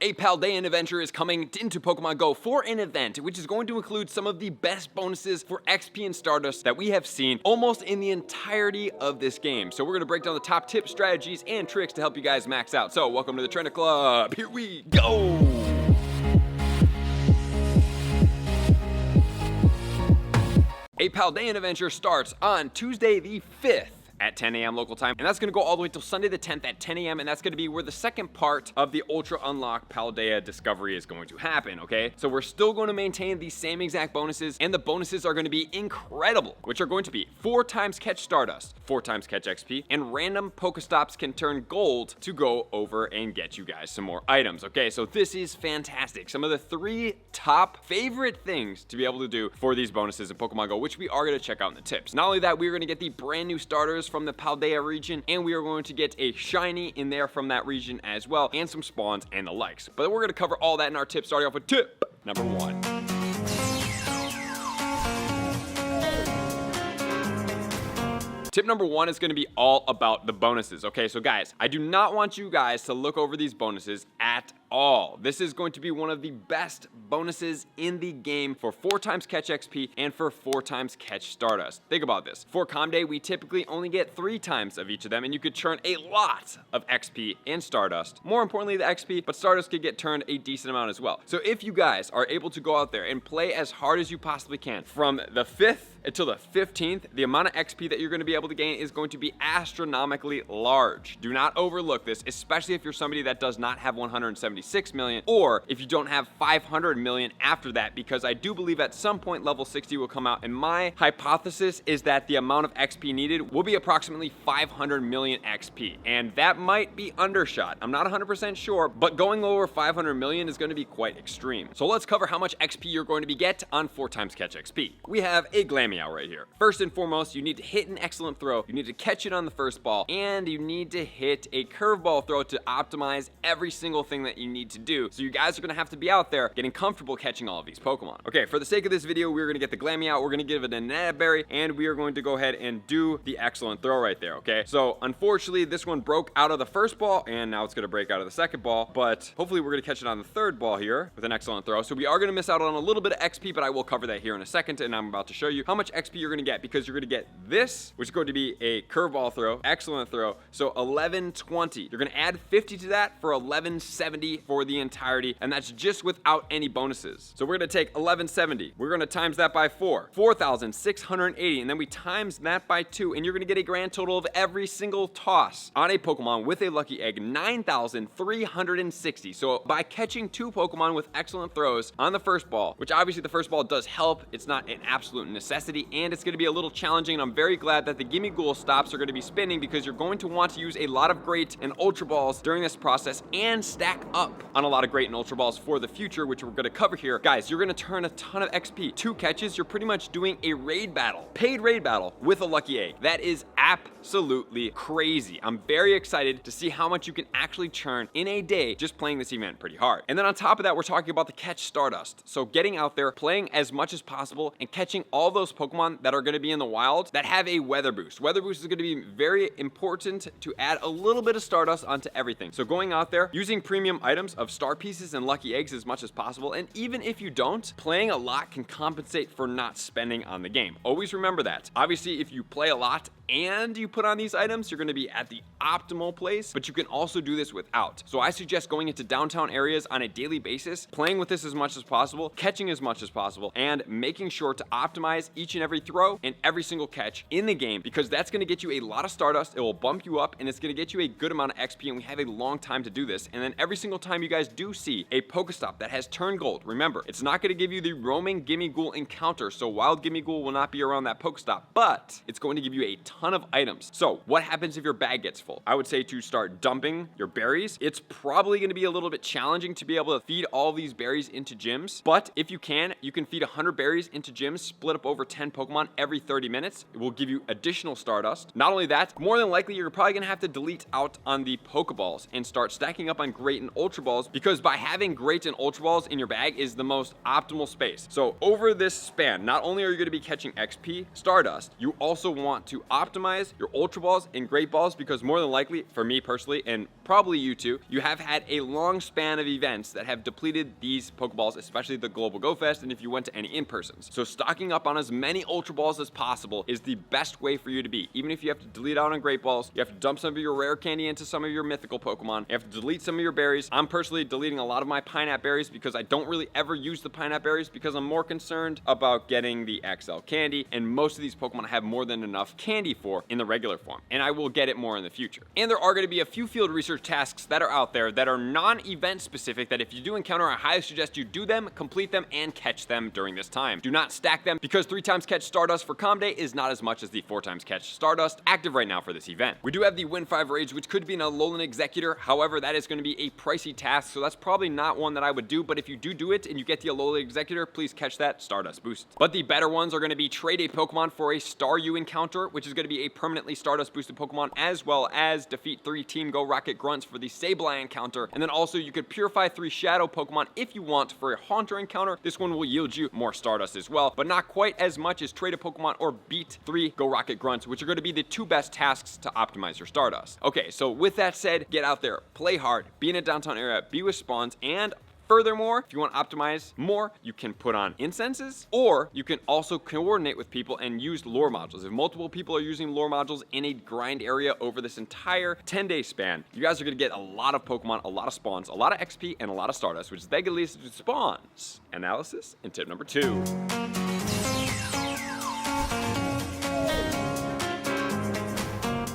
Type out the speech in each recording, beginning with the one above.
A Paldean adventure is coming into Pokemon Go for an event, which is going to include some of the best bonuses for XP and Stardust that we have seen almost in the entirety of this game. So we're going to break down the top tips, strategies, and tricks to help you guys max out. So welcome to the Trainer Club. Here we go. A Paldean adventure starts on Tuesday the 5th. At 10 a.m. local time, and that's going to go all the way till Sunday the 10th at 10 a.m. and that's going to be where the second part of the Ultra Unlock Paldea discovery is going to happen, okay? So we're still going to maintain the same exact bonuses, and the bonuses are going to be incredible, which are going to be 4 times catch Stardust, 4 times catch XP, and random Pokestops can turn gold to go over and get you guys some more items, okay? So this is fantastic. Some of the 3 top favorite things to be able to do for these bonuses in Pokemon Go, which we are going to check out in the tips. Not only that, we're going to get the brand new starters from the Paldea region, and we are going to get a shiny in there from that region as well, and some spawns and the likes. But we're going to cover all that in our tips, starting off with tip number 1. Tip number 1 is going to be all about the bonuses. Okay, so guys, I do not want you guys to look over these bonuses at all. This is going to be one of the best bonuses in the game for 4 times catch XP and for 4 times catch Stardust. Think about this. For Calm Day, we typically only get 3 times of each of them, and you could churn a lot of XP and Stardust. More importantly, the XP, but Stardust could get turned a decent amount as well. So if you guys are able to go out there and play as hard as you possibly can from the 5th until the 15th, the amount of XP that you're going to be able to gain is going to be astronomically large. Do not overlook this, especially if you're somebody that does not have 176 million, or if you don't have 500 million after that, because I do believe at some point level 60 will come out, and my hypothesis is that the amount of XP needed will be approximately 500 million XP, and that might be undershot. I'm not 100% sure, but going over 500 million is going to be quite extreme. So let's cover how much XP you're going to be get on 4 times catch XP. We have a Glameow right here. First and foremost, you need to hit an excellent throw, you need to catch it on the first ball, and you need to hit a curveball throw to optimize every single thing that you need to do. So you guys are going to have to be out there getting comfortable catching all of these Pokemon. Okay, for the sake of this video, we're going to get the Glameow, we're going to give it a Nana Berry, and we are going to go ahead and do the excellent throw right there, okay? So unfortunately, this one broke out of the first ball, and now it's going to break out of the second ball, but hopefully we're going to catch it on the third ball here with an excellent throw. So we are going to miss out on a little bit of XP, but I will cover that here in a second, and I'm about to show you how much XP you're going to get, because you're going to get this, which is going to be a curveball throw, excellent throw, so 1120. You're going to add 50 to that for 1170 for the entirety, and that's just without any bonuses. So we're going to take 1170, we're going to times that by 4, 4,680, and then we times that by 2, and you're going to get a grand total of every single toss on a Pokemon with a lucky egg, 9,360. So by catching 2 Pokemon with excellent throws on the first ball, which obviously the first ball does help, it's not an absolute necessity, and it's going to be a little challenging, and I'm very glad that the Gimme Ghoul stops are going to be spinning, because you're going to want to use a lot of Great and Ultra Balls during this process and stack up on a lot of Great and Ultra Balls for the future, which we're going to cover here. Guys, you're going to turn a ton of XP. 2 catches, you're pretty much doing a raid battle, paid raid battle with a lucky egg. That is absolutely crazy. I'm very excited to see how much you can actually churn in a day just playing this event pretty hard. And then on top of that, we're talking about the catch Stardust. So getting out there, playing as much as possible, and catching all those Pokemon that are going to be in the wild that have a weather boost. Weather boost is going to be very important to add a little bit of Stardust onto everything. So going out there, using premium items of star pieces and lucky eggs as much as possible, and even if you don't, playing a lot can compensate for not spending on the game. Always remember that. Obviously, if you play a lot and you put on these items, you're going to be at the optimal place, but you can also do this without. So I suggest going into downtown areas on a daily basis, playing with this as much as possible, catching as much as possible, and making sure to optimize each and every throw and every single catch in the game, because that's going to get you a lot of Stardust, it will bump you up, and it's going to get you a good amount of XP, and we have a long time to do this. And then every single time you guys do see a Pokestop that has turned gold, remember, it's not going to give you the roaming Gimme Ghoul encounter, so wild Gimme Ghoul will not be around that Pokestop, but it's going to give you a ton of items. So what happens if your bag gets full? I would say to start dumping your berries. It's probably going to be a little bit challenging to be able to feed all these berries into gyms, but if you can feed 100 berries into gyms, split up over 10 Pokemon every 30 minutes. It will give you additional Stardust. Not only that, more than likely you're probably going to have to delete out on the Pokeballs and start stacking up on Great and Ultra Balls, because by having Great and Ultra Balls in your bag is the most optimal space. So over this span, not only are you going to be catching XP, Stardust, you also want to optimize optimize your Ultra Balls and Great Balls because more than likely, for me personally, and probably you too, you have had a long span of events that have depleted these Pokeballs, especially the Global Go Fest, and if you went to any in-persons. So stocking up on as many Ultra Balls as possible is the best way for you to be. Even if you have to delete out on Great Balls, you have to dump some of your rare candy into some of your mythical Pokemon, you have to delete some of your berries. I'm personally deleting a lot of my Pineapple berries because I don't really ever use the Pineapple berries because I'm more concerned about getting the XL candy, and most of these Pokemon have more than enough candy for in the regular form, and I will get it more in the future. And there are going to be a few field research tasks that are out there that are non-event specific that if you do encounter, I highly suggest you do them, complete them, and catch them during this time. Do not stack them because 3 times catch Stardust for Calm Day is not as much as the 4 times catch Stardust active right now for this event. We do have the Win 5 Rage, which could be an Alolan Executor. However, that is going to be a pricey task, so that's probably not one that I would do, but if you do it and you get the Alolan Executor, please catch that Stardust boost. But the better ones are going to be trade a Pokemon for a Staryu encounter, which is going to be a permanently Stardust boosted Pokemon, as well as defeat 3 Team Go Rocket Grunts for the Sableye encounter, and then also you could purify 3 Shadow Pokemon if you want for a Haunter encounter. This one will yield you more Stardust as well, but not quite as much as trade a Pokemon or beat 3 Go Rocket Grunts, which are going to be the 2 best tasks to optimize your Stardust. Okay, so with that said, get out there, play hard, be in a downtown area, be with spawns, and furthermore, if you want to optimize more, you can put on incenses, or you can also coordinate with people and use lore modules. If multiple people are using lore modules in a grind area over this entire 10-day span, you guys are going to get a lot of Pokemon, a lot of spawns, a lot of XP, and a lot of Stardust, which then leads to spawns analysis and tip number 2.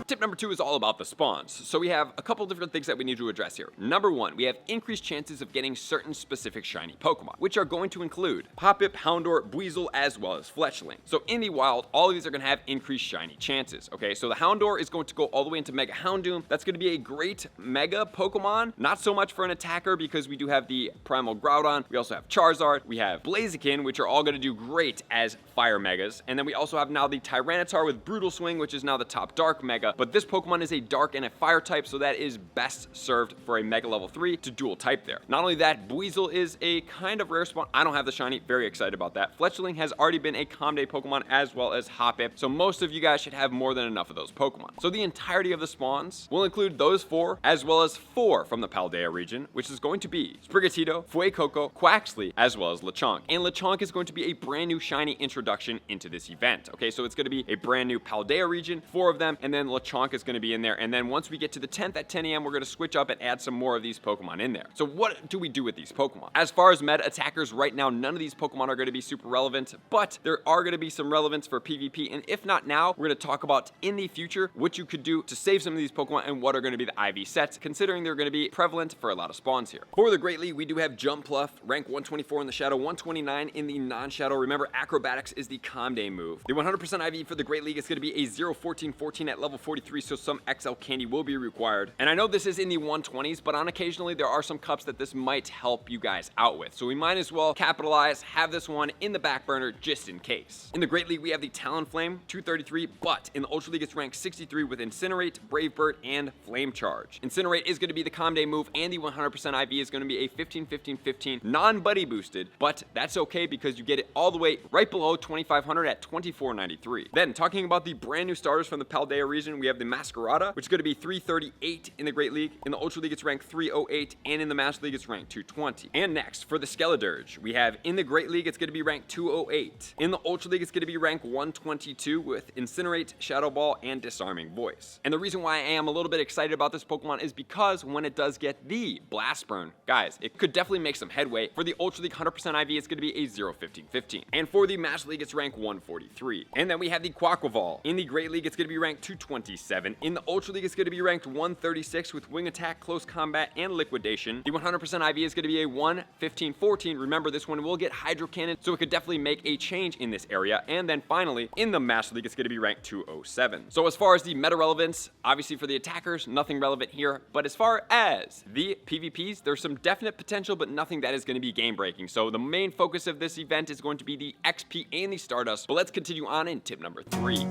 Tip number 2 is all about the spawns. So we have a couple different things that we need to address here. Number 1, we have increased chances of getting certain specific shiny Pokemon, which are going to include Hoppip, Houndour, Buizel, as well as Fletchling. So in the wild, all of these are going to have increased shiny chances. Okay, so the Houndour is going to go all the way into Mega Houndoom. That's going to be a great Mega Pokemon. Not so much for an attacker because we do have the Primal Groudon. We also have Charizard. We have Blaziken, which are all going to do great as Fire Megas. And then we also have now the Tyranitar with Brutal Swing, which is now the top Dark Mega. But this Pokemon is a Dark and a Fire type, so that is best served for a Mega Level 3 to dual type there. Not only that, Buizel is a kind of rare spawn. I don't have the shiny. Very excited about that. Fletchling has already been a Calm Day Pokemon, as well as Hoppip, so most of you guys should have more than enough of those Pokemon. So the entirety of the spawns will include those 4, as well as 4 from the Paldea region, which is going to be Sprigatito, Fuecoco, Quaxly, as well as Lechonk. And Lechonk is going to be a brand new shiny introduction into this event. Okay, so it's going to be a brand new Paldea region, 4 of them, and then Lechonk is going to be in there. And then once we get to the 10th at 10 a.m., we're going to switch up and add some more of these Pokemon in there. So what do we do with these Pokemon? As far as meta attackers, right now, none of these Pokemon are going to be super relevant, but there are going to be some relevance for PvP. And if not now, we're going to talk about in the future what you could do to save some of these Pokemon and what are going to be the IV sets, considering they're going to be prevalent for a lot of spawns here. For the Great League, we do have Jumpluff, rank 124 in the Shadow, 129 in the non-Shadow. Remember, Acrobatics is the Calm Day move. The 100% IV for the Great League is going to be a 0-14-14 at level 43, so some XL candy will be required. And I know this is in the 120s, but on occasionally there are some cups that this might help you guys out with. So we might as well capitalize, have this one in the back burner just in case. In the Great League, we have the Talonflame, 233, but in the Ultra League, it's ranked 63 with Incinerate, Brave Bird, and Flame Charge. Incinerate is going to be the Calm Day move, and the 100% IV is going to be a 15-15-15 non-buddy boosted, but that's okay because you get it all the way right below 2500 at 2493. Then, talking about the brand new starters from the Paldea region, we have the Masquerada, which is going to be 338 in the Great League. In the Ultra League, it's ranked 308, and in the Master League, it's ranked 220. And next, for the Skeledirge, we have in the Great League, it's going to be ranked 208. In the Ultra League, it's going to be ranked 122 with Incinerate, Shadow Ball, and Disarming Voice. And the reason why I am a little bit excited about this Pokemon is because when it does get the Blast Burn, guys, it could definitely make some headway. For the Ultra League 100% IV, it's going to be a 0-15-15. And for the Master League, it's ranked 143. And then we have the Quaquaval. In the Great League, it's going to be ranked 227. In the Ultra League, it's going to be ranked 136 with Wing Attack, Close Combat, and Liquidation. The 100% IV is going to be a 1-15-14. Remember, this one will get Hydro Cannon, so it could definitely make a change in this area. And then finally, in the Master League, it's going to be ranked 207. So as far as the meta relevance, obviously for the attackers, nothing relevant here. But as far as the PvPs, there's some definite potential, but nothing that is going to be game breaking. So the main focus of this event is going to be the XP and the Stardust. But let's continue on in tip number 3.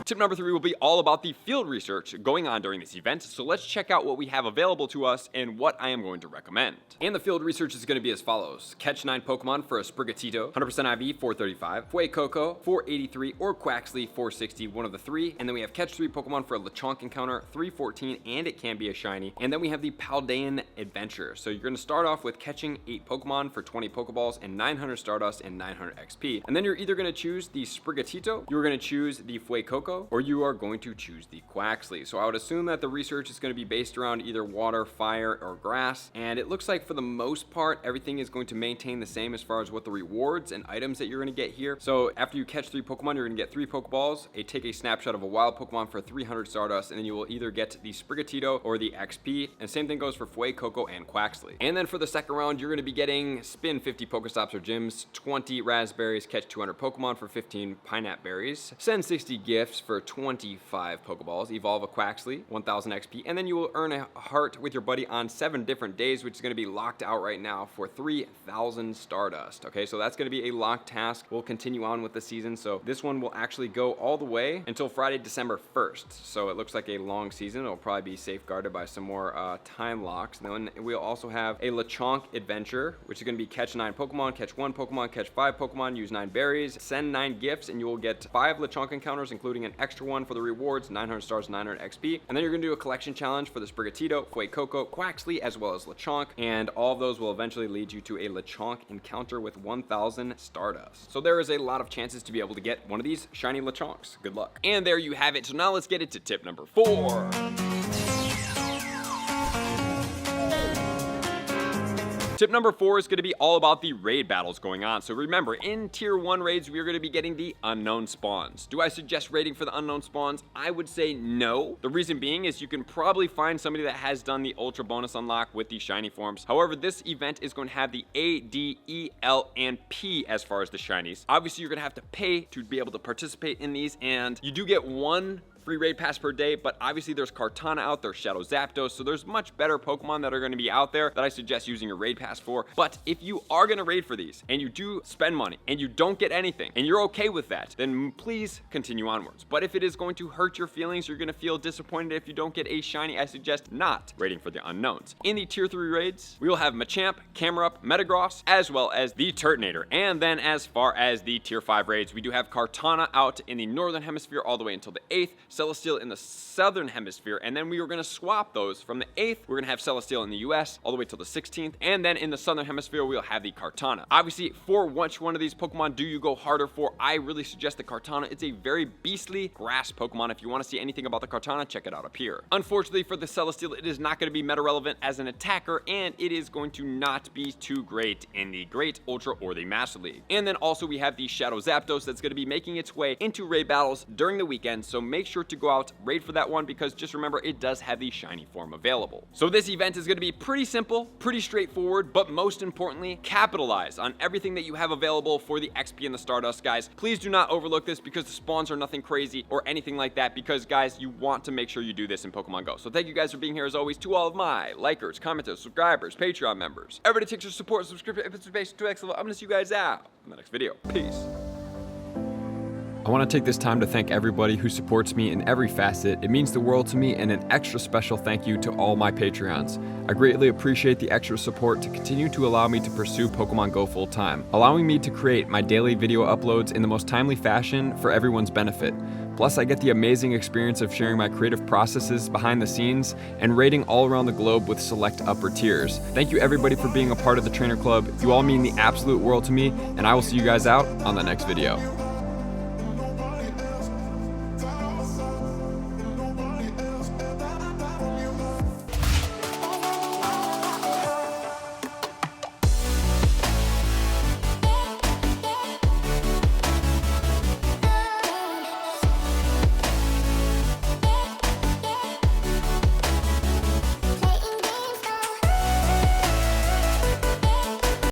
Tip number 3 will be all about the field research going on during this event, so let's check out what we have available to us and what I am going to recommend. And the field research is going to be as follows. Catch 9 Pokemon for a Sprigatito, 100% IV, 435, Fuecoco, 483, or Quaxly, 460, one of the 3. And then we have catch 3 Pokemon for a Lechonk encounter, 314, and it can be a shiny. And then we have the Paldean adventure. So you're going to start off with catching 8 Pokemon for 20 Pokeballs and 900 Stardust and 900 XP. And then you're either going to choose the Sprigatito, you're going to choose the Fuecoco, or you are going to choose the Quaxly. So I would assume that the research is going to be based around either water, fire, or grass. And it looks like for the most part, everything is going to maintain the same as far as what the rewards and items that you're going to get here. So after you catch 3 Pokemon, you're going to get 3 Pokeballs, take a snapshot of a wild Pokemon for 300 Stardust, and then you will either get the Sprigatito or the XP. And same thing goes for Fuecoco and Quaxly. And then for the second round, you're going to be getting spin 50 Pokestops or gyms, 20 raspberries, catch 200 Pokemon for 15 pineapple berries, send 60 gifts for 25 Pokeballs, evolve a Quaxly, 1000 XP, and then you will earn a heart with your buddy on 7 different days, which is going to be locked out right now for 3000 Stardust. Okay, so that's going to be a locked task. We'll continue on with the season, so this one will actually go all the way until Friday, December 1st. So it looks like a long season. It'll probably be safeguarded by some more time locks. And then we'll also have a Lechonk adventure, which is going to be catch 9 Pokemon, catch 1 Pokemon, catch 5 Pokemon, use 9 berries, send 9 gifts, and you will get 5 Lechonk encounters, including an extra one for the rewards, 900 stars, 900 XP. And then you're going to do a collection challenge for the Sprigatito, Fuecoco, Quaxly, as well as Lechonk. And all of those will eventually lead you to a Lechonk encounter with 1000 Stardust. So there is a lot of chances to be able to get one of these shiny Lechonks. Good luck. And there you have it. So now let's get into tip number 4. Tip number 4 is going to be all about the raid battles going on. So remember, in tier 1 raids, we are going to be getting the unknown spawns. Do I suggest raiding for the unknown spawns? I would say no. The reason being is you can probably find somebody that has done the ultra bonus unlock with the shiny forms. However, this event is going to have the A, D, E, L, and P as far as the shinies. Obviously, you're going to have to pay to be able to participate in these, and you do get 1 free raid pass per day, but obviously there's Kartana out there, Shadow Zapdos, so there's much better Pokemon that are going to be out there that I suggest using your raid pass for. But if you are going to raid for these and you do spend money and you don't get anything and you're okay with that, then please continue onwards. But if it is going to hurt your feelings, you're going to feel disappointed if you don't get a shiny, I suggest not raiding for the unknowns. In the tier 3 raids, we will have Machamp, Camerupt, Metagross, as well as the Turtonator. And then as far as the tier 5 raids, we do have Kartana out in the northern hemisphere all the way until the 8th, Celesteela in the southern hemisphere, and then we are going to swap those. From the 8th, we're going to have Celesteela in the US all the way till the 16th, and then in the southern hemisphere, we'll have the Kartana. Obviously, for which one of these Pokemon do you go harder for? I really suggest the Kartana. It's a very beastly grass Pokemon. If you want to see anything about the Kartana, check it out up here. Unfortunately for the Celesteela, it is not going to be meta relevant as an attacker, and it is going to not be too great in the Great, Ultra, or the Master League. And then also we have the Shadow Zapdos that's going to be making its way into raid battles during the weekend, so make sure to go out, raid for that one, because just remember, it does have the shiny form available. So this event is going to be pretty simple, pretty straightforward, but most importantly, capitalize on everything that you have available for the XP and the Stardust, guys. Please do not overlook this because the spawns are nothing crazy or anything like that, because guys, you want to make sure you do this in Pokemon Go. So thank you guys for being here as always. To all of my likers, commenters, subscribers, Patreon members, everybody takes your support, subscription, if it's based to X level. I'm going to see you guys out in the next video. Peace. I want to take this time to thank everybody who supports me in every facet. It means the world to me, and an extra special thank you to all my Patreons. I greatly appreciate the extra support to continue to allow me to pursue Pokemon Go full time, allowing me to create my daily video uploads in the most timely fashion for everyone's benefit. Plus, I get the amazing experience of sharing my creative processes behind the scenes and raiding all around the globe with select upper tiers. Thank you everybody for being a part of the Trainer Club. You all mean the absolute world to me, and I will see you guys out on the next video.